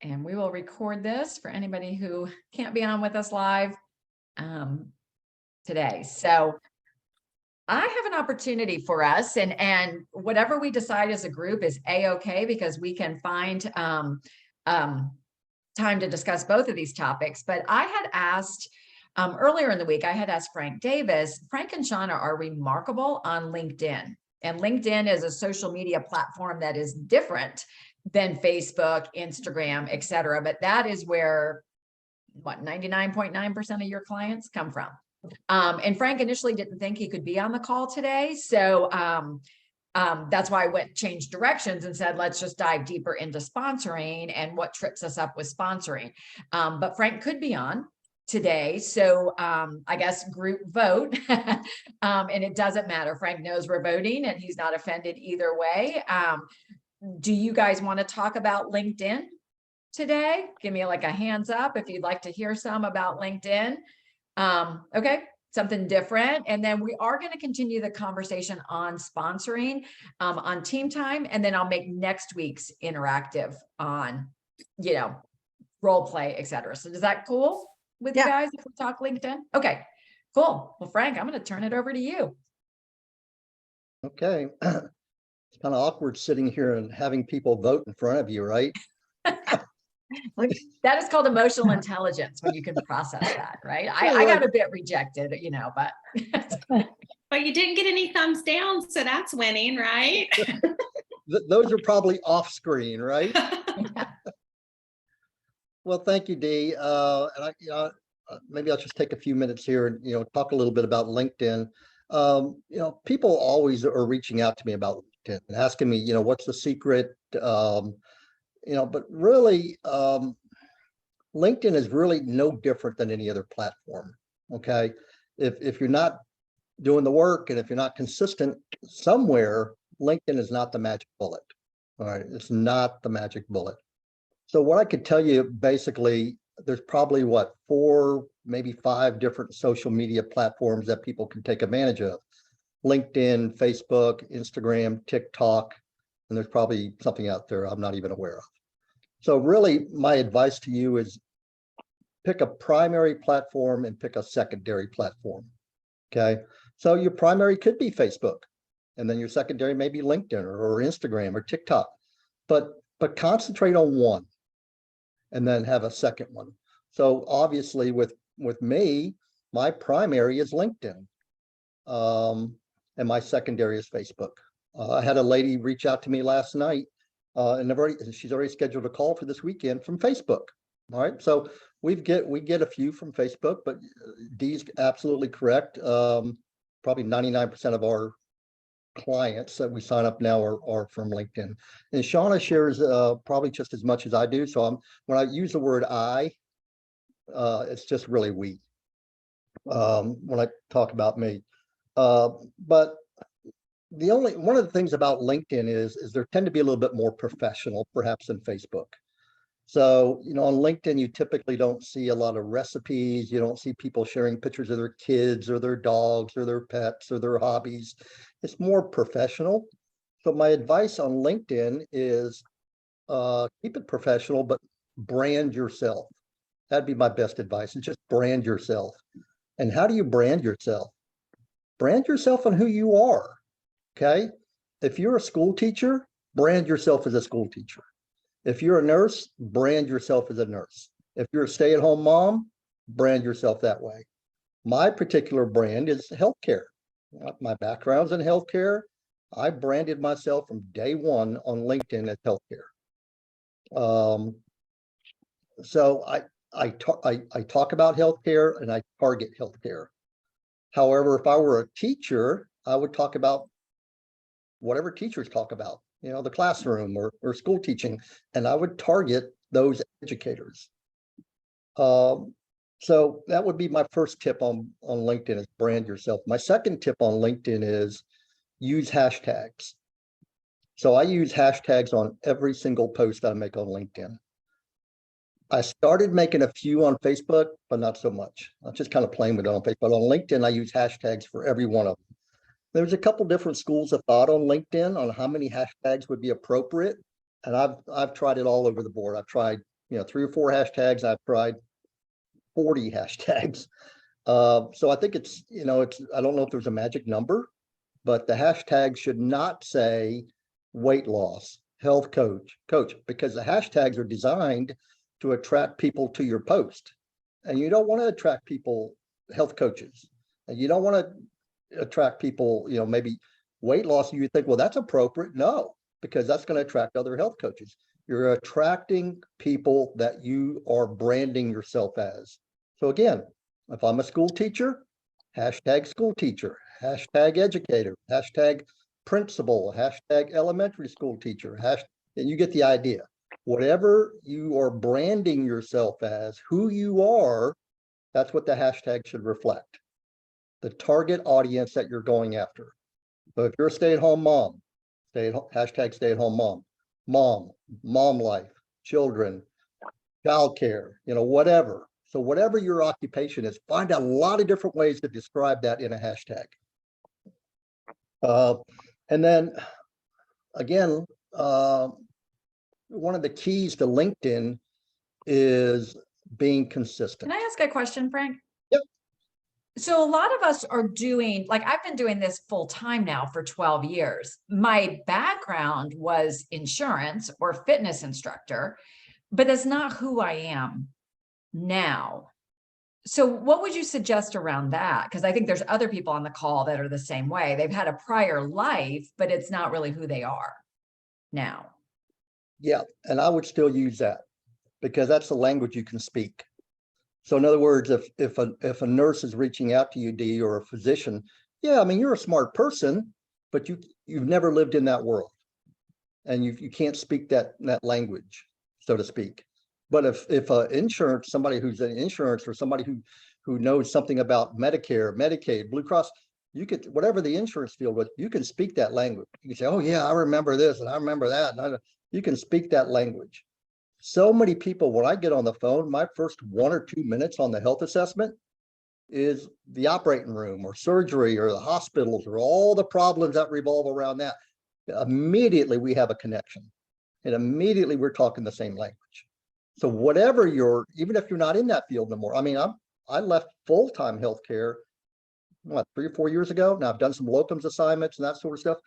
And we will record this for anybody who can't be on with us live today. So I have an opportunity for us, and whatever we decide as a group is a-okay, because we can find time to discuss both of these topics. But I had asked earlier in the week, I had asked Frank Davis. Frank and Shauna are remarkable on LinkedIn, and LinkedIn is a social media platform that is different than Facebook, Instagram, et cetera. But that is where, what, 99.9% of your clients come from. And Frank initially didn't think he could be on the call today. So that's why I changed directions and said, let's just dive deeper into sponsoring and what trips us up with sponsoring. But Frank could be on today. So I guess group vote. And it doesn't matter. Frank knows we're voting and he's not offended either way. Do you guys want to talk about LinkedIn today? Give me like a hands up if you'd like to hear some about LinkedIn. Okay, something different. And then we are going to continue the conversation on sponsoring on team time. And then I'll make next week's interactive on, role play, et cetera. So is that cool with you guys if we talk LinkedIn? Okay, cool. Well, Frank, I'm going to turn it over to you. Okay. It's kind of awkward sitting here and having people vote in front of you, right? That is called emotional intelligence, when you can process that, right? I got a bit rejected, but. But you didn't get any thumbs down, so that's winning, right? Those are probably off screen, right? Well, thank you, Dee. And maybe I'll just take a few minutes here and talk a little bit about LinkedIn. People always are reaching out to me about LinkedIn and asking me, what's the secret? But really, LinkedIn is really no different than any other platform. Okay, if you're not doing the work and if you're not consistent somewhere, LinkedIn is not the magic bullet. All right, it's not the magic bullet. So what I could tell you, basically, there's probably 4, maybe 5 different social media platforms that people can take advantage of: LinkedIn, Facebook, Instagram, TikTok, and there's probably something out there I'm not even aware of. So really, my advice to you is pick a primary platform and pick a secondary platform. Okay, so your primary could be Facebook, and then your secondary may be LinkedIn or Instagram or TikTok, but concentrate on one and then have a second one. So obviously with me, my primary is LinkedIn, and my secondary is Facebook. I had a lady reach out to me last night, and she's already scheduled a call for this weekend from Facebook. All right, so we get a few from Facebook, but Dee's absolutely correct. Probably 99% of our clients that we sign up now are from LinkedIn. And Shauna shares probably just as much as I do. So when I use the word I, it's just really we when I talk about me. But one of the things about LinkedIn is there tend to be a little bit more professional, perhaps, than Facebook. So, on LinkedIn, you typically don't see a lot of recipes. You don't see people sharing pictures of their kids or their dogs or their pets or their hobbies. It's more professional. So my advice on LinkedIn is keep it professional, but brand yourself. That'd be my best advice, and just brand yourself. And how do you brand yourself? Brand yourself on who you are. Okay. If you're a school teacher, brand yourself as a school teacher. If you're a nurse, brand yourself as a nurse. If you're a stay-at-home mom, brand yourself that way. My particular brand is healthcare. My background's in healthcare. I branded myself from day one on LinkedIn as healthcare. So I talk about healthcare and I target healthcare. However, if I were a teacher, I would talk about whatever teachers talk about, the classroom or school teaching, and I would target those educators. So that would be my first tip on LinkedIn, is brand yourself. My second tip on LinkedIn is use hashtags. So I use hashtags on every single post I make on LinkedIn. I started making a few on Facebook, but not so much. I'm just kind of playing with it on Facebook. On LinkedIn, I use hashtags for every one of them. There's a couple different schools of thought on LinkedIn on how many hashtags would be appropriate. And I've tried it all over the board. I've tried 3 or 4 hashtags. I've tried 40 hashtags. So I think it's, I don't know if there's a magic number, but the hashtag should not say weight loss, health coach, because the hashtags are designed to attract people to your post. And you don't want to attract people, health coaches, and you don't want to attract people, maybe weight loss. You think, well, that's appropriate. No, because that's going to attract other health coaches. You're attracting people that you are branding yourself as. So again, if I'm a school teacher, hashtag school teacher, hashtag educator, hashtag principal, hashtag elementary school teacher, and you get the idea. Whatever you are branding yourself as, who you are, that's what the hashtag should reflect. The target audience that you're going after. So if you're a stay-at-home mom, hashtag stay-at-home mom life, children, childcare, whatever. So whatever your occupation is, find a lot of different ways to describe that in a hashtag. And then again, one of the keys to LinkedIn is being consistent. Can I ask a question, Frank? Yep. So a lot of us are doing, like I've been doing this full time now for 12 years. My background was insurance or fitness instructor, but that's not who I am now. So what would you suggest around that? Because I think there's other people on the call that are the same way. They've had a prior life, but it's not really who they are now. Yeah, and I would still use that because that's the language you can speak. So in other words, if a nurse is reaching out to you, Dee, or a physician, yeah, I mean, you're a smart person, but you've never lived in that world, and you can't speak that language, so to speak. But if somebody who's in insurance, or somebody who knows something about Medicare, Medicaid, Blue Cross, you could, whatever the insurance field was, you can speak that language. You can say, oh yeah, I remember this and I remember that, and you can speak that language. So many people, when I get on the phone, my first 1 or 2 minutes on the health assessment is the operating room or surgery or the hospitals or all the problems that revolve around that. Immediately we have a connection, and immediately we're talking the same language. So whatever even if you're not in that field no more, I mean, I left full-time healthcare, 3 or 4 years ago. Now I've done some locums assignments and that sort of stuff,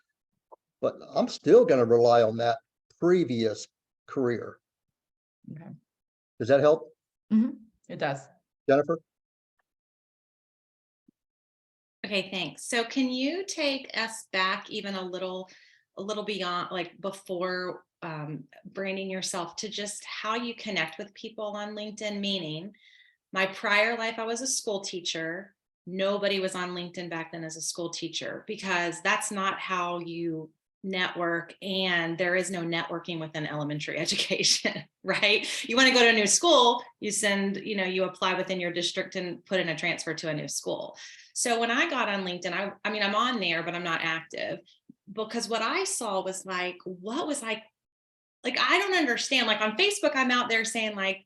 but I'm still going to rely on that previous career. Okay. Does that help? Mm-hmm. It does. Jennifer? Okay, thanks. So can you take us back even a little beyond, like before branding yourself, to just how you connect with people on LinkedIn? Meaning, my prior life, I was a school teacher. Nobody was on LinkedIn back then as a school teacher, because that's not how you network, and there is no networking within elementary education, right? You want to go to a new school, you send, you apply within your district and put in a transfer to a new school. So when I got on LinkedIn, I mean, I'm on there, but I'm not active, because what I saw was like, I don't understand. Like on Facebook, I'm out there saying like,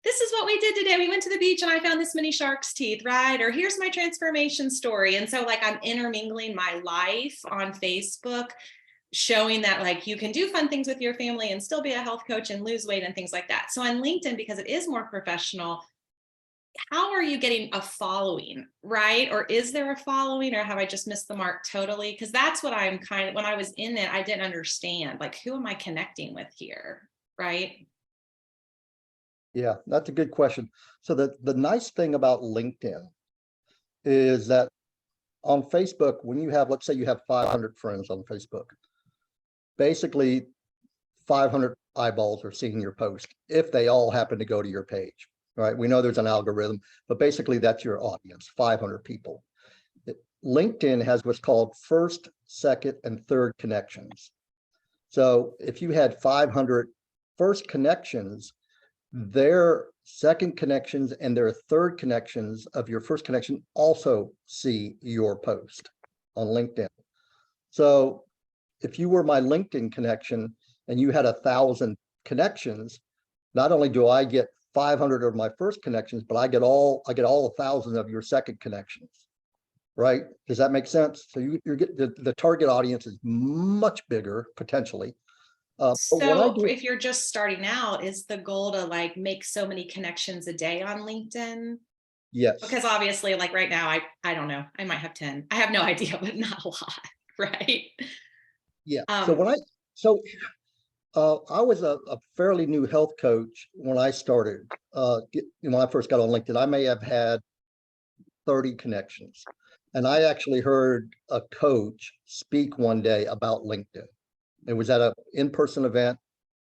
this is what we did today. We went to the beach and I found this many shark's teeth, right? Or here's my transformation story. And so like I'm intermingling my life on Facebook, showing that like you can do fun things with your family and still be a health coach and lose weight and things like that. So on LinkedIn, because it is more professional, how are you getting a following, right? Or is there a following, or have I just missed the mark totally? Because that's what I'm when I was in it, I didn't understand, like, who am I connecting with here, right? Yeah, that's a good question. So the nice thing about LinkedIn is that on Facebook, when you have, let's say you have 500 friends on Facebook, basically 500 eyeballs are seeing your post if they all happen to go to your page, right? We know there's an algorithm, but basically that's your audience, 500 people. LinkedIn has what's called first, second, and third connections. So if you had 500 first connections, their second connections and their third connections of your first connection also see your post on LinkedIn. So if you were my LinkedIn connection and you had 1,000 connections, not only do I get 500 of my first connections, but I get all 1,000 of your second connections, right? Does that make sense? So you get the target audience is much bigger potentially. But what I So do, if you're just starting out, is the goal to like make so many connections a day on LinkedIn? yes, Because obviously, like right now, I don't know, I might have 10. I have no idea, but not a lot, right? yeah. So Um, I was a fairly new health coach when I started. When I first got on LinkedIn, I may have had 30 connections. And I actually heard a coach speak one day about LinkedIn. It was at an in-person event.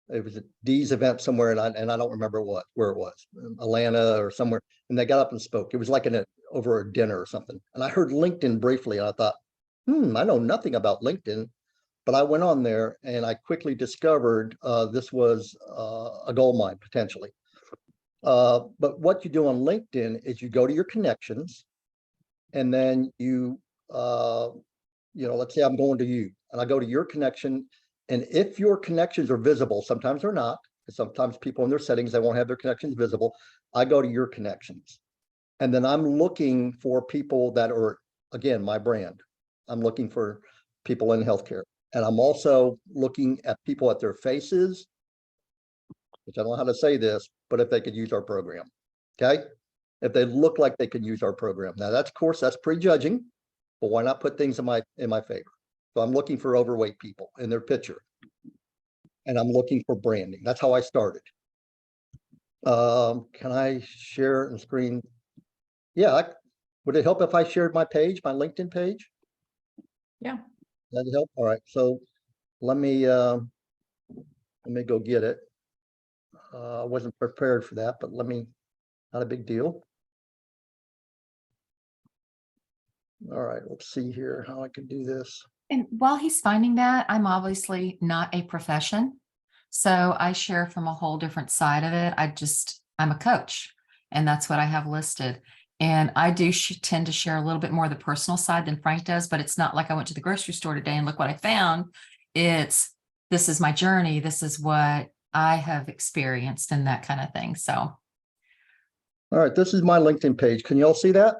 It was a D's event somewhere, and I don't remember where it was, Atlanta or somewhere. And they got up and spoke. It was like over a dinner or something. And I heard LinkedIn briefly, and I thought, I know nothing about LinkedIn. But I went on there and I quickly discovered this was a gold mine potentially. But what you do on LinkedIn is you go to your connections, and then let's say I'm going to you, and I go to your connection, and if your connections are visible, sometimes they're not, because sometimes people in their settings, they won't have their connections visible. I go to your connections, and then I'm looking for people that are, again, my brand. I'm looking for people in healthcare. And I'm also looking at people at their faces, which I don't know how to say this, but if they could use our program. Okay. If they look like they could use our program. Now that's, of course, that's prejudging, but why not put things in my favor? So I'm looking for overweight people in their picture. And I'm looking for branding. That's how I started. Can I share and screen? Yeah. Would it help if I shared my page, my LinkedIn page? Yeah. That'd help. All right. So let me go get it. I wasn't prepared for that, but not a big deal. All right, let's see here how I can do this. And while he's finding that, I'm obviously not a profession. So I share from a whole different side of it. I'm a coach, and that's what I have listed. And I do tend to share a little bit more of the personal side than Frank does, but it's not like I went to the grocery store today and look what I found. This is my journey. This is what I have experienced and that kind of thing. So. All right, this is my LinkedIn page. Can you all see that?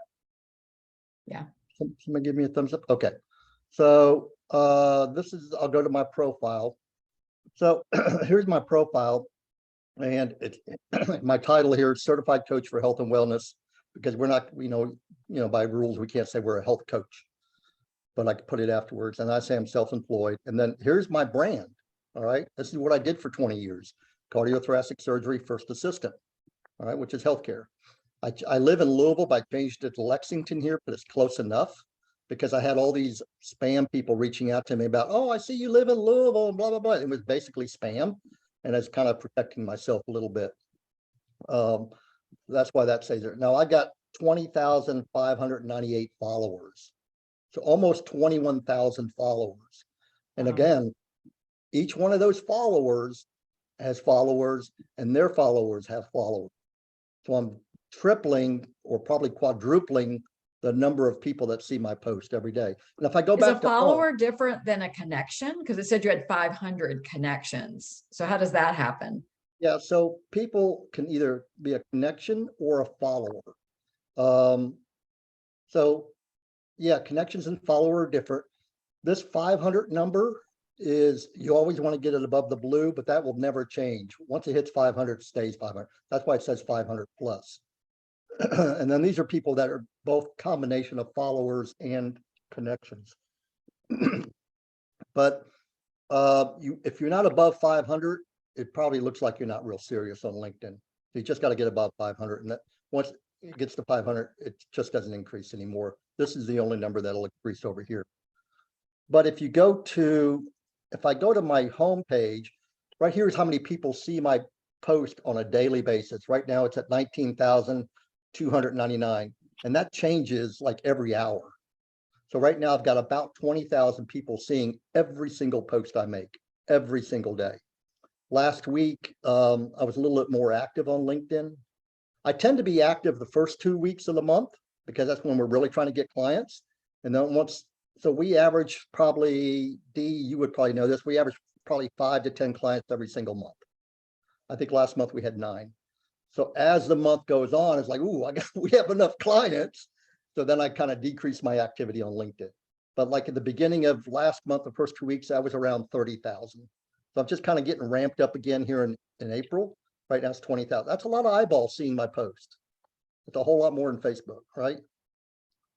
Yeah. Somebody give me a thumbs up. Okay. So I'll go to my profile. So here's my profile, and it's my title here is Certified Coach for Health and Wellness, because we're not, by rules, we can't say we're a health coach, but I can put it afterwards. And I say I'm self-employed. And then here's my brand. All right. This is what I did for 20 years. Cardiothoracic surgery, first assistant. All right, which is healthcare. I live in Louisville, but I changed it to Lexington here, but it's close enough because I had all these spam people reaching out to me about, oh, I see you live in Louisville and blah, blah, blah. It was basically spam, and it's kind of protecting myself a little bit. That's why that says there. Now I got 20,598 followers. So almost 21,000 followers. And Wow. again, each one of those followers has followers, and their followers have followers. So I'm tripling or probably quadrupling the number of people that see my post every day. And if I go Is a back to follower different than a connection? Because it said you had 500 connections. So how does that happen? yeah, so people can either be a connection or a follower. So yeah, connections and follower are different. This 500 number is, you always want to get it above the blue, but that will never change. Once it hits 500, it stays 500. That's why it says 500 plus. And then these are people that are both combination of followers and connections. But if you're not above 500, it probably looks like you're not real serious on LinkedIn. You just got to get above 500, and that once it gets to 500, it just doesn't increase anymore. This is the only number that'll increase over here. But if I go to my home page, right here is how many people see my post on a daily basis. Right now it's at 19,299, and that changes like every hour. So right now I've got about 20,000 people seeing every single post I make every single day. Last week, I was a little bit more active on LinkedIn. I tend to be active the first 2 weeks of the month because that's when we're really trying to get clients. And then so we average probably, Dee, you would probably know this, we average probably 5 to 10 clients every single month. I think last month we had 9. So as the month goes on, it's like, ooh, we have enough clients. So then I kind of decrease my activity on LinkedIn. But like at the beginning of last month, the first 2 weeks, I was around 30,000. So So I'm just kind of getting ramped up again here in April. Right now it's 20,000. That's a lot of eyeballs seeing my post. It's a whole lot more than Facebook, right?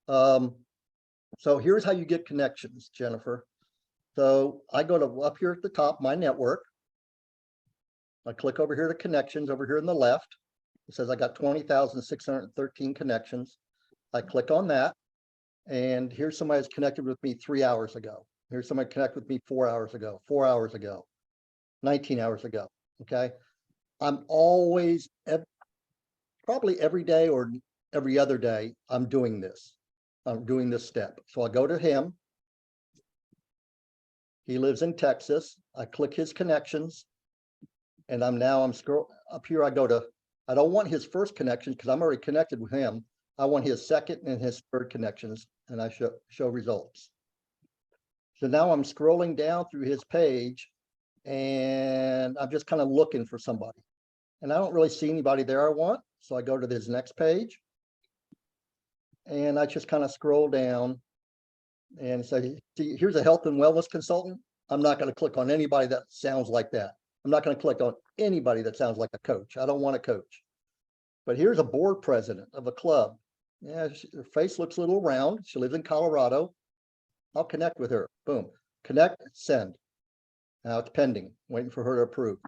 So here's how you get connections, Jennifer. So I go to up here at the top, my network. I click over here to connections over here on the left. It says I got 20,613 connections. I click on that. And here's somebody that's connected with me 3 hours ago. Here's somebody connected with me 4 hours ago, 4 hours ago, 19 hours ago. Okay. I'm always, probably every day or every other day, I'm doing this. I'm doing this step. So I go to him. He lives in Texas. I click his connections. And I'm scroll up here. I don't want his first connection because I'm already connected with him. I want his second and his third connections, and I show results. So now I'm scrolling down through his page and I'm just kind of looking for somebody. And I don't really see anybody there I want. So I go to this next page and I just kind of scroll down and say, see, here's a health and wellness consultant. I'm not going to click on anybody that sounds like that. I'm not going to click on anybody that sounds like a coach. I don't want a coach. But here's a board president of a club. Yeah, her face looks a little round. She lives in Colorado. I'll connect with her. Boom. Connect, send. Now it's pending, waiting for her to approve.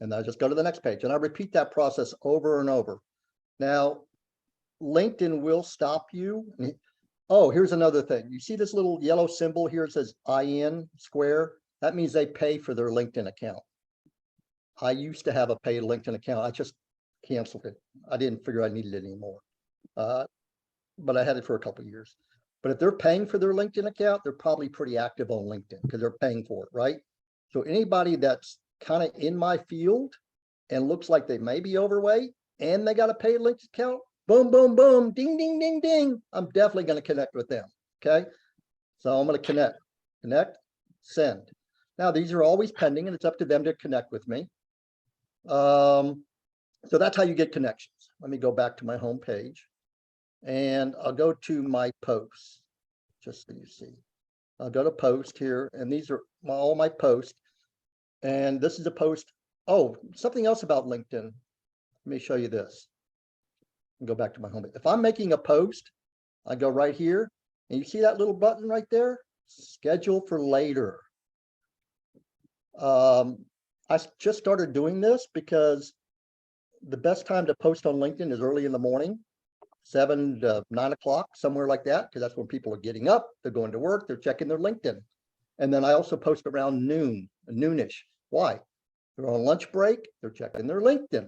And I just go to the next page. And I repeat that process over and over. Now, LinkedIn will stop you. Oh, here's another thing. You see this little yellow symbol here? It says IN square. That means they pay for their LinkedIn account. I used to have a paid LinkedIn account. I just canceled it. I didn't figure I needed it anymore. But I had it for a couple of years. But if they're paying for their LinkedIn account, they're probably pretty active on LinkedIn because they're paying for it, right? So anybody that's kind of in my field and looks like they may be overweight and they got a paid LinkedIn account, boom, boom, boom, ding, ding, ding, ding. I'm definitely going to connect with them. Okay. So I'm going to connect, send. Now these are always pending and it's up to them to connect with me. So that's how you get connections. Let me go back to my home page and I'll go to my posts just so you see. I'll go to post here and these are all my posts. And this is a post. Oh, something else about LinkedIn. Let me show you this. And go back to my home. If I'm making a post, I go right here and you see that little button right there, schedule for later. I just started doing this because the best time to post on LinkedIn is early in the morning, 7 to 9 o'clock, somewhere like that, because that's when people are getting up, they're going to work, they're checking their LinkedIn. And then I also post around noonish. Why? They're on lunch break, they're checking their LinkedIn.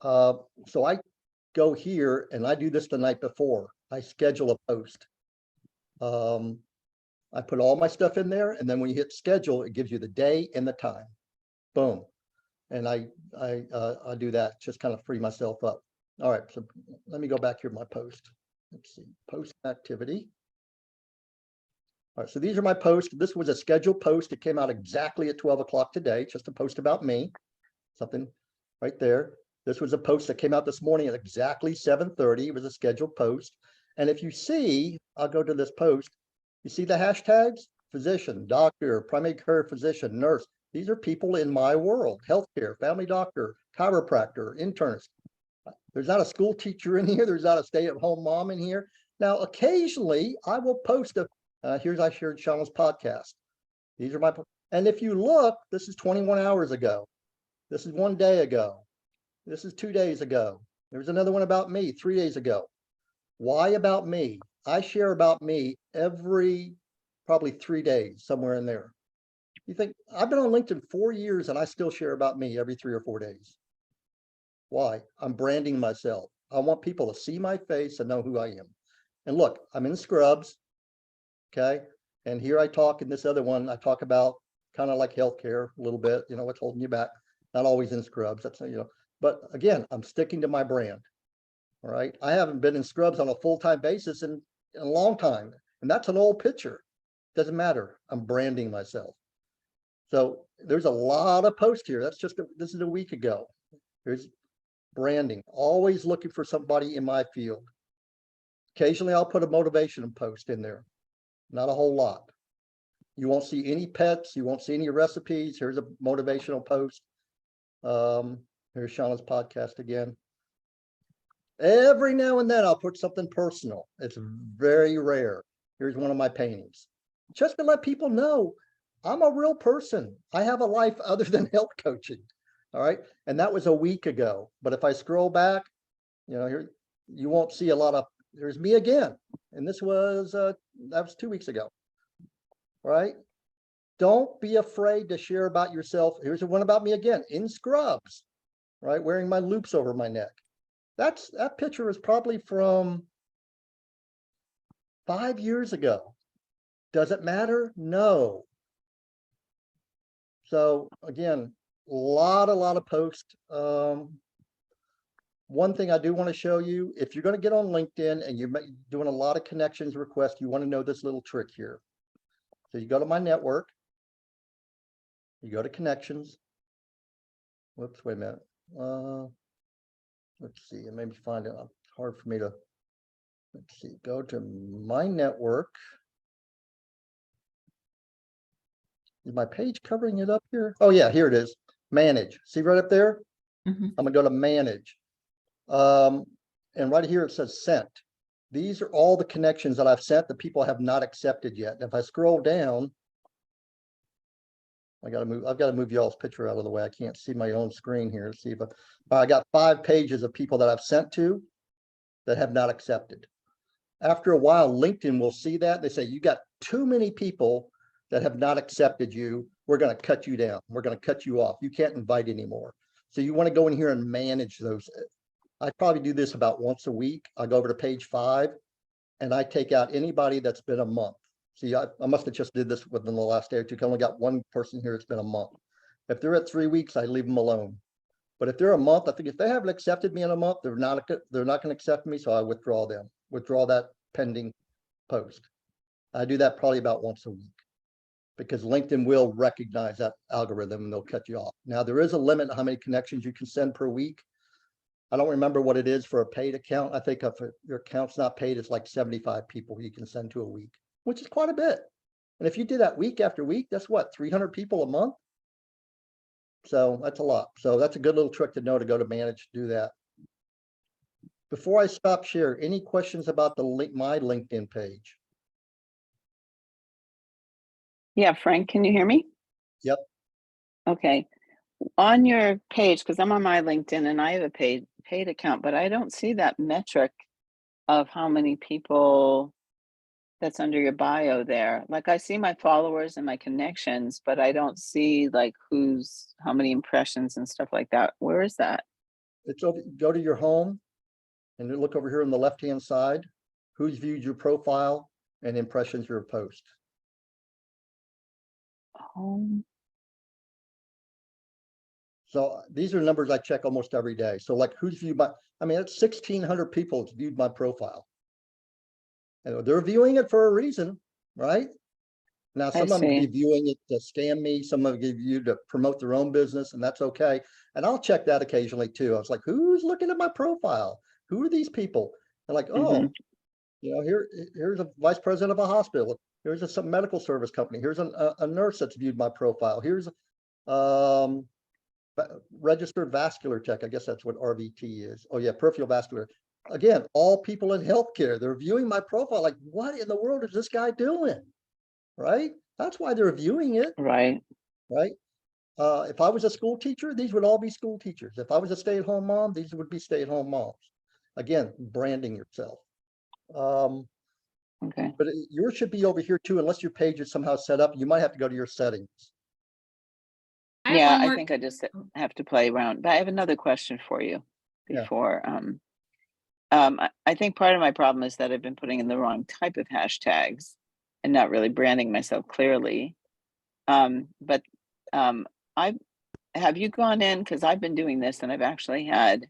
So I go here and I do this the night before. I schedule a post. I put all my stuff in there, and then when you hit schedule, it gives you the day and the time. Boom. And I do that, just kind of free myself up. All right, so let me go back here to my post. Let's see, post activity. All right, so these are my posts. This was a scheduled post. It came out exactly at 12 o'clock today, just a post about me, something right there. This was a post that came out this morning at exactly 7:30. It was a scheduled post. And if you see, I'll go to this post. You see the hashtags? Physician, doctor, primary care physician, nurse. These are people in my world, healthcare, family doctor, chiropractor, internist. There's not a school teacher in here. There's not a stay-at-home mom in here. Now, occasionally I will post here's I shared Shauna's podcast. These are my, and if you look, this is 21 hours ago. This is 1 day ago. This is 2 days ago. There's another one about me 3 days ago. Why about me? I share about me every probably 3 days, somewhere in there. You think I've been on LinkedIn 4 years and I still share about me every 3 or 4 days. Why? I'm branding myself. I want people to see my face and know who I am. And look, I'm in scrubs. Okay. And here I talk in this other one, I talk about kind of like healthcare a little bit, you know, what's holding you back. Not always in scrubs. That's, you know, but again, I'm sticking to my brand. All right. I haven't been in scrubs on a full-time basis in a long time. And that's an old picture. Doesn't matter. I'm branding myself. So there's a lot of posts here. That's just, this is a week ago. There's branding, always looking for somebody in my field. Occasionally I'll put a motivation post in there. Not a whole lot. You won't see any pets. You won't see any recipes. Here's a motivational post. Here's Shauna's podcast again. Every now and then I'll put something personal. It's very rare. Here's one of my paintings. Just to let people know I'm a real person. I have a life other than health coaching. All right. And that was a week ago. But if I scroll back, here you won't see a lot of, there's me again. And this was that was 2 weeks ago. All right. Don't be afraid to share about yourself. Here's one about me again in scrubs, right? Wearing my loops over my neck. That picture is probably from 5 years ago. Does it matter? No. So again, a lot of posts. One thing I do want to show you, if you're going to get on LinkedIn and you're doing a lot of connections requests, you want to know this little trick here. So you go to my network, you go to connections. Whoops, wait a minute. Let's see, and maybe find it. It's hard for me to, let's see, go to my network. Is my page covering it up here? Oh yeah, here it is. Manage. See right up there? Mhm. I'm gonna go to manage. And right here it says sent. These are all the connections that I've sent that people have not accepted yet. And if I scroll down, I've got to move y'all's picture out of the way. I can't see my own screen here. See if I got 5 pages of people that I've sent to that have not accepted. After a while, LinkedIn will see that. They say, you got too many people that have not accepted you. We're going to cut you down. We're going to cut you off. You can't invite anymore. So you want to go in here and manage those. I probably do this about once a week. I go over to page 5 and I take out anybody that's been a month. See, I must have just did this within the last day or two. I only got one person here that's been a month. If they're at 3 weeks, I leave them alone. But if they're a month, I think if they haven't accepted me in a month, they're not going to accept me. So I withdraw them, withdraw that pending post. I do that probably about once a week because LinkedIn will recognize that algorithm and they'll cut you off. Now there is a limit on how many connections you can send per week. I don't remember what it is for a paid account. I think if your account's not paid, it's like 75 people you can send to a week, which is quite a bit. And if you do that week after week, that's what, 300 people a month? So that's a lot. So that's a good little trick to know to go to manage, do that. Before I stop share, any questions about the link, my LinkedIn page? Yeah, Frank, can you hear me? Yep. Okay. On your page, because I'm on my LinkedIn and I have a paid account, but I don't see that metric of how many people that's under your bio there. Like I see my followers and my connections, but I don't see like how many impressions and stuff like that. Where is that? It's over, go to your home and you look over here on the left-hand side, who's viewed your profile and impressions your post. Home. So these are numbers I check almost every day. So like who's viewed my, I mean, it's 1,600 people that's viewed my profile. And they're viewing it for a reason, right? Now, I some of them could be see. viewing it to scam me. Some of them give you to promote their own business, and that's okay. And I'll check that occasionally too. I was like, who's looking at my profile? Who are these people? They're like, oh, here's a vice president of a hospital. Here's some medical service company. Here's a nurse that's viewed my profile. Here's registered vascular tech. I guess that's what RVT is. Oh yeah, peripheral vascular. Again, all people in healthcare, they're viewing my profile. Like, what in the world is this guy doing? Right? That's why they're viewing it. Right. Right? If I was a school teacher, these would all be school teachers. If I was a stay-at-home mom, these would be stay-at-home moms. Again, branding yourself. Okay. But yours should be over here too, unless your page is somehow set up. You might have to go to your settings. I have Yeah, one I more. think I just have to play around. But I have another question for you Yeah. before. I think part of my problem is that I've been putting in the wrong type of hashtags and not really branding myself clearly. But have you gone in, because I've been doing this and I've actually had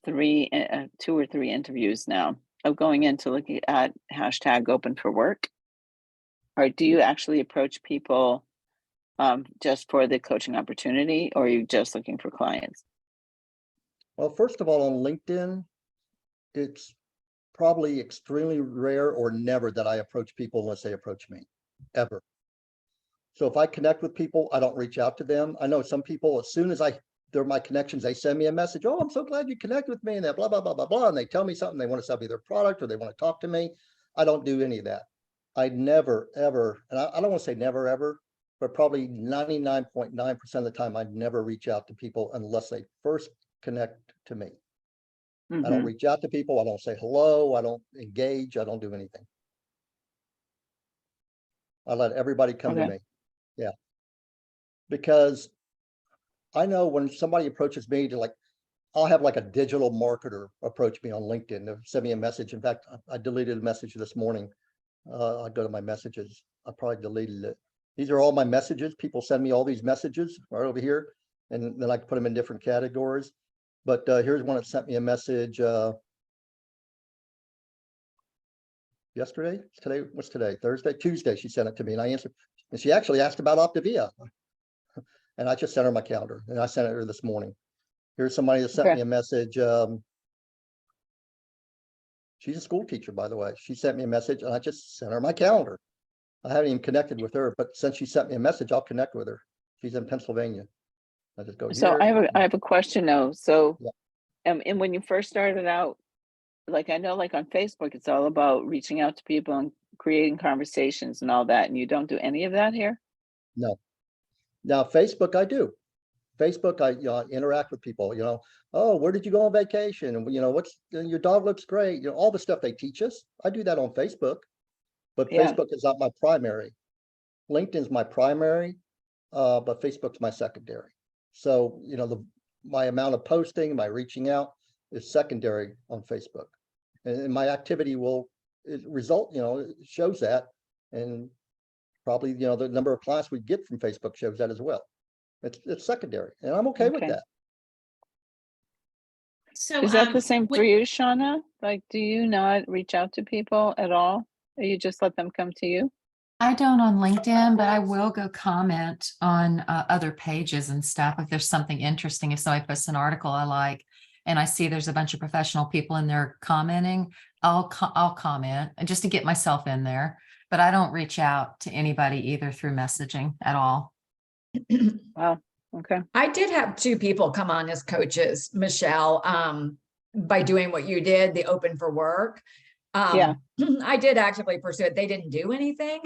2 or 3 interviews now of going in to look at hashtag open for work. Or do you actually approach people just for the coaching opportunity, or are you just looking for clients? Well, first of all, on LinkedIn, it's probably extremely rare or never that I approach people unless they approach me, ever. So if I connect with people, I don't reach out to them. I know some people, as soon as they're my connections, they send me a message. Oh, I'm so glad you connect with me, and that blah, blah, blah, blah, blah. And they tell me something. They want to sell me their product or they want to talk to me. I don't do any of that. I never, ever, and I don't want to say never, ever, but probably 99.9% of the time, I never reach out to people unless they first connect to me. I don't Mhm. reach out to people. I don't say hello. I don't engage. I don't do anything. I let everybody come to Okay. me. Yeah. Because I know when somebody approaches me to I'll have like a digital marketer approach me on LinkedIn. They'll send me a message. In fact, I deleted a message this morning. I go to my messages. I probably deleted it. These are all my messages. People send me all these messages right over here, and then I can put them in different categories. But here's one that sent me a message yesterday. Today, what's today? Thursday, Tuesday. She sent it to me, and I answered. And she actually asked about Optavia, and I just sent her my calendar, and I sent it her this morning. Here's somebody that sent Okay. me a message. She's a school teacher, by the way. She sent me a message, and I just sent her my calendar. I haven't even connected with her, but since she sent me a message, I'll connect with her. She's in Pennsylvania. I just go So here. I have a question though. So, Yeah. and when you first started out, like I know, like on Facebook, it's all about reaching out to people and creating conversations and all that, and you don't do any of that here? No. Now, Facebook, I do. Facebook, I interact with people, oh, where did you go on vacation? And, what's your dog looks great. All the stuff they teach us. I do that on Facebook, but Yeah. Facebook is not my primary. LinkedIn's my primary, but Facebook's my secondary. So, my amount of posting, my reaching out is secondary on Facebook. And my activity result, it shows that. And probably, the number of clients we get from Facebook shows that as well. It's secondary, and I'm okay with Okay. that. So, Is that the same would- for you, Shauna? Like, do you not reach out to people at all? Or you just let them come to you? I don't on LinkedIn, but I will go comment on other pages and stuff if there's something interesting. If somebody posts an article I like and I see there's a bunch of professional people in there commenting, I'll comment just to get myself in there. But I don't reach out to anybody either through messaging at all. Wow. Okay. I did have two people come on as coaches, Michelle, by doing what you did, the open for work. Yeah. I did actively pursue it. They didn't do anything,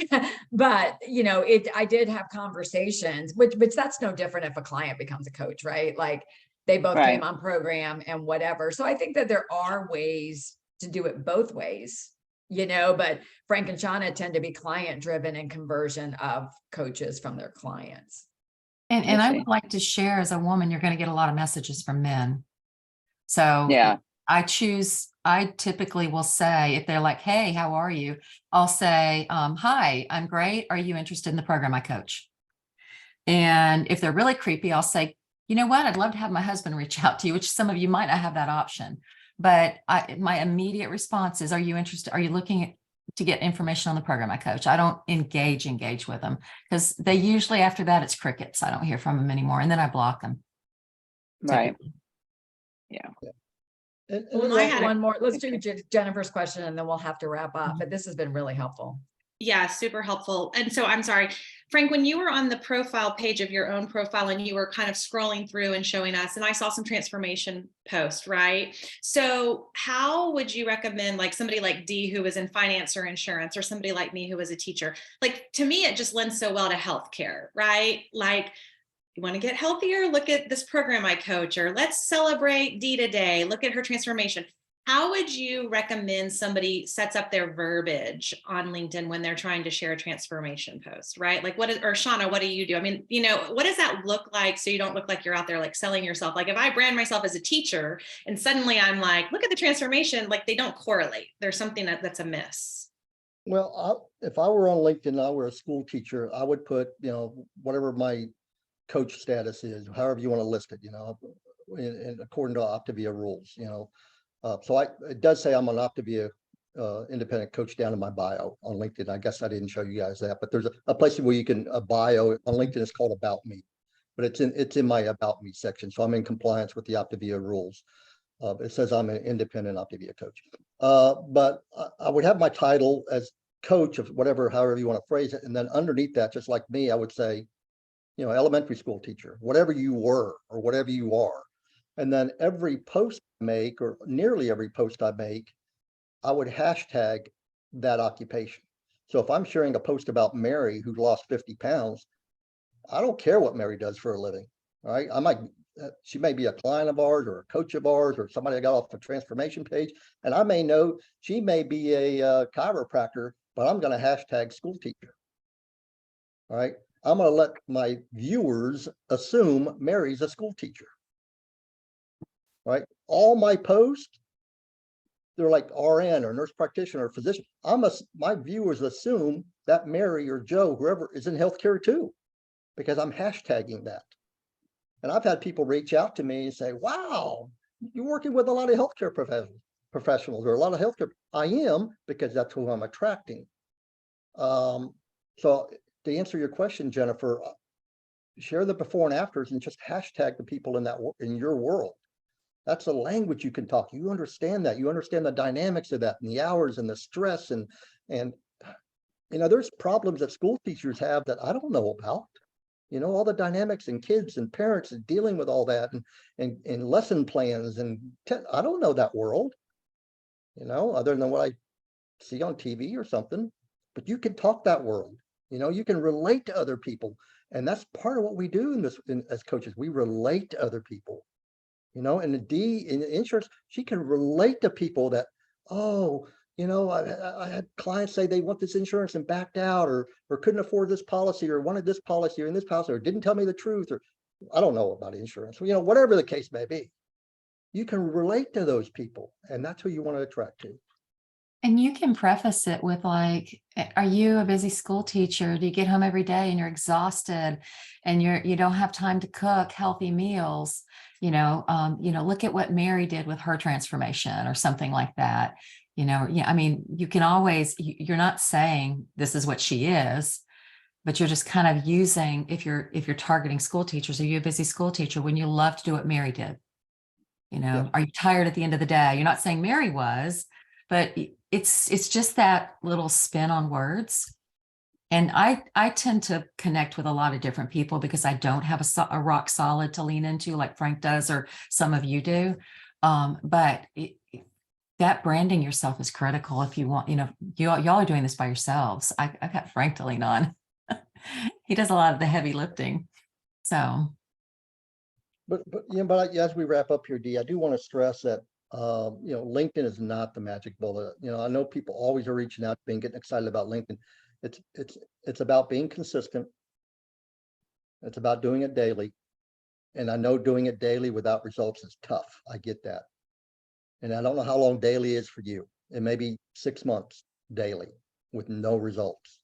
but I did have conversations, which that's no different if a client becomes a coach, right? Like they both Right. came on program and whatever. So I think that there are ways to do it both ways, but Frank and Shauna tend to be client driven and conversion of coaches from their clients. And I see. would like to share, as a woman, you're going to get a lot of messages from men. So Yeah. I typically will say, if they're like, hey, how are you? I'll say, hi, I'm great. Are you interested in the program I coach? And if they're really creepy, I'll say, you know what? I'd love to have my husband reach out to you, which some of you might not have that option. But my immediate response is, are you interested? Are you looking to get information on the program I coach? I don't engage with them because they usually, after that, it's crickets. I don't hear from them anymore. And then I block them. Right. Typically. Yeah. And Let's I take had one more. Let's do Okay. Jennifer's question and then we'll have to wrap up. But this has been really helpful. Yeah, super helpful. And so I'm sorry, Frank, when you were on the profile page of your own profile and you were kind of scrolling through and showing us, and I saw some transformation posts, right? So how would you recommend like somebody like Dee who was in finance or insurance, or somebody like me who was a teacher? Like to me, it just lends so well to healthcare, right? Like you want to get healthier, look at this program I coach, or let's celebrate Dee today, look at her transformation. How would you recommend somebody sets up their verbiage on LinkedIn when they're trying to share a transformation post, right? Like or Shauna, what do you do? I mean, what does that look like so you don't look like you're out there like selling yourself? Like if I brand myself as a teacher and suddenly I'm like, look at the transformation, like they don't correlate. There's something that's amiss. well, if I were on LinkedIn, I were a school teacher, I would put, whatever my coach status is, however you want to list it, and according to Optavia rules, so it does say I'm an Optavia independent coach down in my bio on LinkedIn. I guess I didn't show you guys that, but there's a place where you can a bio on LinkedIn. It's called About Me, but it's in my About Me section. So I'm in compliance with the Optavia rules. It says I'm an independent Optavia coach. But I would have my title as coach of whatever, however you want to phrase it. And then underneath that, just like me, I would say, elementary school teacher, whatever you were or whatever you are. And then every post I make, or nearly every post I make, I would hashtag that occupation. So if I'm sharing a post about Mary who lost 50 pounds, I don't care what Mary does for a living. All right. She may be a client of ours or a coach of ours or somebody I got off the transformation page. And I may know she may be a chiropractor, but I'm going to hashtag school teacher. All right. I'm going to let my viewers assume Mary's a school teacher. Right. All my posts, they're like RN or nurse practitioner or physician. My viewers assume that Mary or Joe, whoever, is in healthcare too, because I'm hashtagging that. And I've had people reach out to me and say, wow, you're working with a lot of healthcare professionals or a lot of healthcare. I am, because that's who I'm attracting. So to answer your question, Jennifer, share the before and afters and just hashtag the people in your world. That's the language you can talk. You understand that. You understand the dynamics of that and the hours and the stress and there's problems that school teachers have that I don't know about. All the dynamics and kids and parents and dealing with all that and lesson plans I don't know that world, other than what I see on TV or something. But you can talk that world. You can relate to other people, and that's part of what we do as coaches. We relate to other people. And the D in insurance, she can relate to people that, I had clients say they want this insurance and backed out or couldn't afford this policy or wanted this policy or in this policy or didn't tell me the truth or I don't know about insurance. Whatever the case may be, you can relate to those people, and that's who you want to attract to. And you can preface it with like, are you a busy school teacher? Do you get home every day and you're exhausted and you don't have time to cook healthy meals? Look at what Mary did with her transformation or something like that. I mean, you can always, you're not saying this is what she is, but you're just kind of using, if you're targeting school teachers, are you a busy school teacher when you love to do what Mary did? Yeah. Are you tired at the end of the day? You're not saying Mary was, but it's just that little spin on words. And I tend to connect with a lot of different people because I don't have a rock solid to lean into like Frank does or some of you do. But that branding yourself is critical if you want, y'all are doing this by yourselves. I've got Frank to lean on. He does a lot of the heavy lifting. So. But as we wrap up here, Dee, I do want to stress that LinkedIn is not the magic bullet. I know people always are reaching out to me and getting excited about LinkedIn. It's about being consistent. It's about doing it daily. And I know doing it daily without results is tough. I get that. And I don't know how long daily is for you. It may be 6 months daily with no results,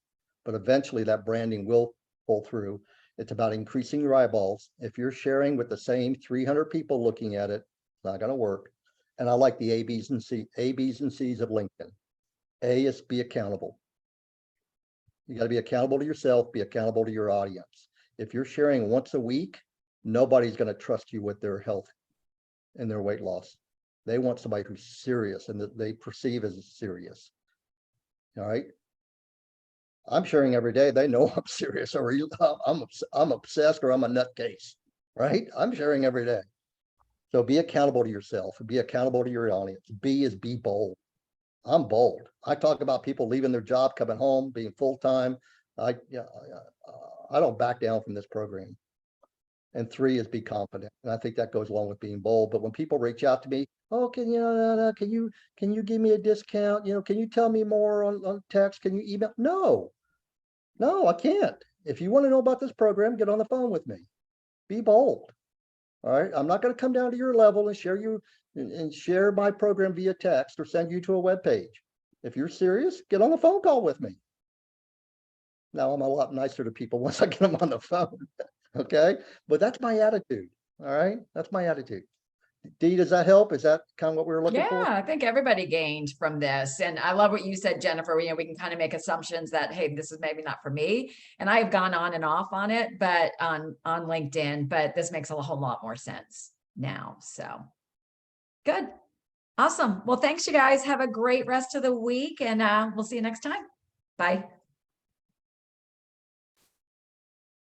but eventually that branding will pull through. It's about increasing your eyeballs. If you're sharing with the same 300 people looking at it, it's not going to work. And I like the A, B's, and C's of LinkedIn. A is be accountable. You got to be accountable to yourself, be accountable to your audience. If you're sharing once a week, nobody's going to trust you with their health and their weight loss. They want somebody who's serious and that they perceive as serious. All right. I'm sharing every day. They know I'm serious or I'm obsessed or I'm a nutcase, right? I'm sharing every day. So be accountable to yourself and be accountable to your audience. B is be bold. I'm bold. I talk about people leaving their job, coming home, being full-time. I don't back down from this program. And 3 is be confident. And I think that goes along with being bold. But when people reach out to me, oh, can you give me a discount? Can you tell me more on text? Can you email? No, I can't. If you want to know about this program, get on the phone with me. Be bold. All right. I'm not going to come down to your level and share my program via text or send you to a web page. If you're serious, get on the phone call with me. Now I'm a lot nicer to people once I get them on the phone. Okay. But that's my attitude. All right. That's my attitude. Dee, does that help? Is that kind of what we were looking for? Yeah, I think everybody gained from this. And I love what you said, Jennifer. We can kind of make assumptions that, hey, this is maybe not for me. And I have gone on and off on it, but on LinkedIn, but this makes a whole lot more sense now. So good. Awesome. Well, thanks, you guys. Have a great rest of the week, and we'll see you next time. Bye.